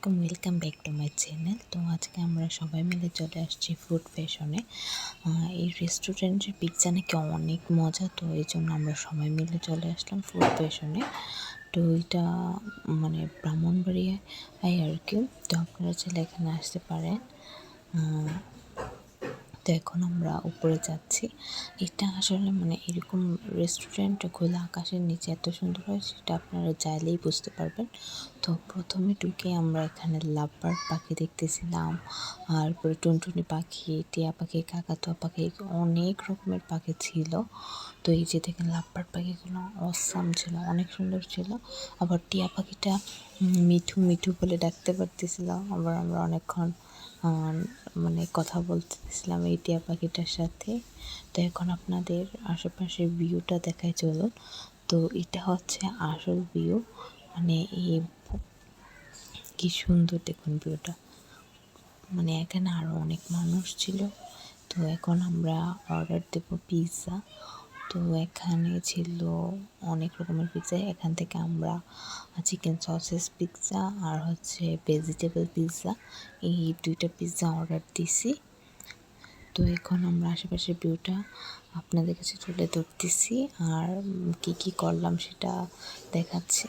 Welcome back to my channel. তো আজকে আমরা সবাই মিলে চলে আসছি ফুড ফ্যাশনে। এই রেস্টুরেন্টের পিৎজা নাকি অনেক মজা, তো এই জন্য আমরা সবাই মিলে চলে আসলাম ফুড ফ্যাশনে। তো এটা মানে ব্রাহ্মণবাড়িয়ায় আর কি, তো আপনারা চাইলে এখানে আসতে পারেন। তো এখন আমরা উপরে যাচ্ছি। এটা আসলে মানে এরকম রেস্টুরেন্ট খোলা আকাশের নিচে এত সুন্দর হয় সেটা আপনারা চাইলেই বুঝতে পারবেন। তো প্রথমে ঢুকে আমরা এখানে লাভবার্ড পাখি দেখতেছিলাম, আর পরে টুনটুনি পাখি, টিয়া পাখি, কাকাতুয়া পাখি, অনেক রকমের পাখি ছিল। তো এই যে দেখেন লাভবার্ড পাখিগুলো অসাম ছিল, অনেক সুন্দর ছিল। আবার টিয়া পাখিটা মিঠু মিঠু বলে ডাকতে পারতেছিলাম। আবার আমরা অনেকক্ষণ মানে কথা বলতেছিলাম এই টিয়া পাখিটার সাথে। তো এখন আপনাদের আশেপাশের ভিউটা দেখায় চলুন। তো এটা হচ্ছে আসল ভিউ, মানে এই কি সুন্দর দেখুন ভিউটা। মানে এখানে আরও অনেক মানুষ ছিল। তো এখন আমরা অর্ডার দেব পিৎজা। তো এখানে ছিল অনেক রকমের পিৎজা। এখান থেকে আমরা চিকেন সসেস পিৎজা আর হচ্ছে ভেজিটেবল পিৎজা, এই দুইটা পিৎজা অর্ডার দিছি। তো এখন আমরা আশেপাশের ভিউটা আপনাদের কাছে তুলে ধরতেছি আর কি কি করলাম সেটা দেখাচ্ছি।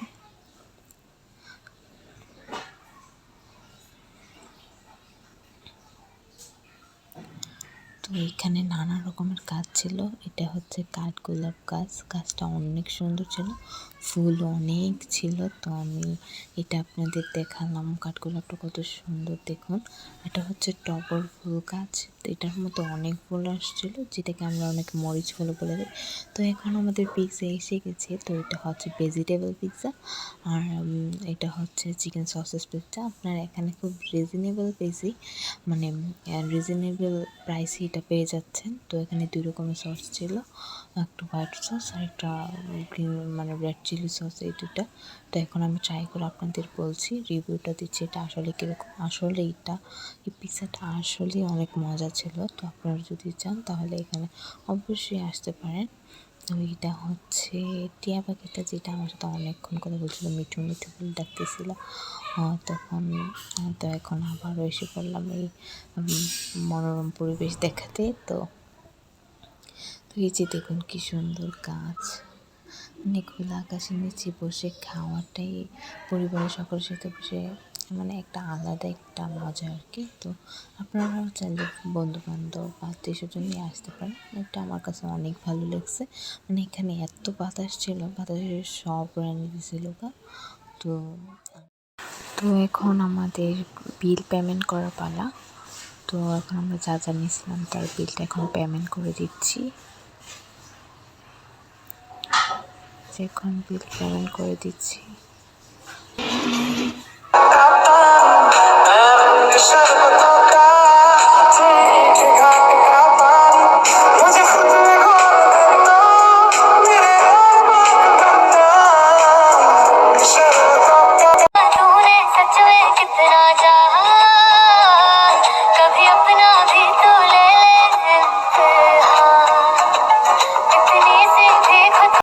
তো এখানে নানা রকমের কাজ ছিল। এটা হচ্ছে কাঠগোলাপ গাছ, গাছটা অনেক সুন্দর ছিল, ফুল অনেক ছিল। তো আমি এটা আপনাদের দেখালাম, কাঠগোলাপটা কত সুন্দর দেখুন। এটা হচ্ছে টগর ফুল গাছ, এটার মধ্যে অনেক ফুল আসছিল, যেটাকে আমরা অনেক মরিচ ফুল বলে দিই। তো এখন আমাদের পিৎজা এসে গেছে। তো এটা হচ্ছে ভেজিটেবল পিৎজা আর এটা হচ্ছে চিকেন সসেস পিৎজা। আপনারা এখানে খুব রিজনেবল প্রাইসে এটা পেয়ে যাচ্ছেন। তো এখানে দুই রকমের সস ছিল, একটা হোয়াইট সস আর একটা গ্রিন মানে রেড চিলি সস, এই দুটা। তো এখন আমি ট্রাই করে আপনাদের বলছি, রিভিউটা দিচ্ছি এটা আসলে কীরকম। আসলে এই পিৎজাটা আসলে অনেক মজা ছিল। তো আপনারা যদি চান তাহলে এখানে অবশ্যই আসতে পারেন। তো এটা হচ্ছে টিয়া পাখিটা, যেটা আমার সাথে অনেকক্ষণ কথা বলছিল, মিঠু মিঠু বলে ডাকতেছিল তখন। তো এখন আবারও এসে পড়লাম এই মনোরম পরিবেশ দেখাতে। তো এই যে দেখুন কি সুন্দর গাছ, মানে খোলা আকাশের নিচে বসে খাওয়াটাই পরিবারের সকলের সাথে বসে মানে একটা আলাদা একটা মজা আর কি। তো আপনারাও চাইলে বন্ধুবান্ধব আত্মীয় স্বজন নিয়ে আসতে পারেন। এটা আমার কাছে অনেক ভালো লাগছে, মানে এখানে এত বাতাস ছিল, বাতাসের সব রান্না দিয়েছিল। তো তো এখন আমাদের বিল পেমেন্ট করার পালা। তো এখন আমরা যা যা নিয়েছিলাম তার বিলটা এখন পেমেন্ট করে দিচ্ছি। এখন বিল পেমেন্ট করে দিচ্ছি।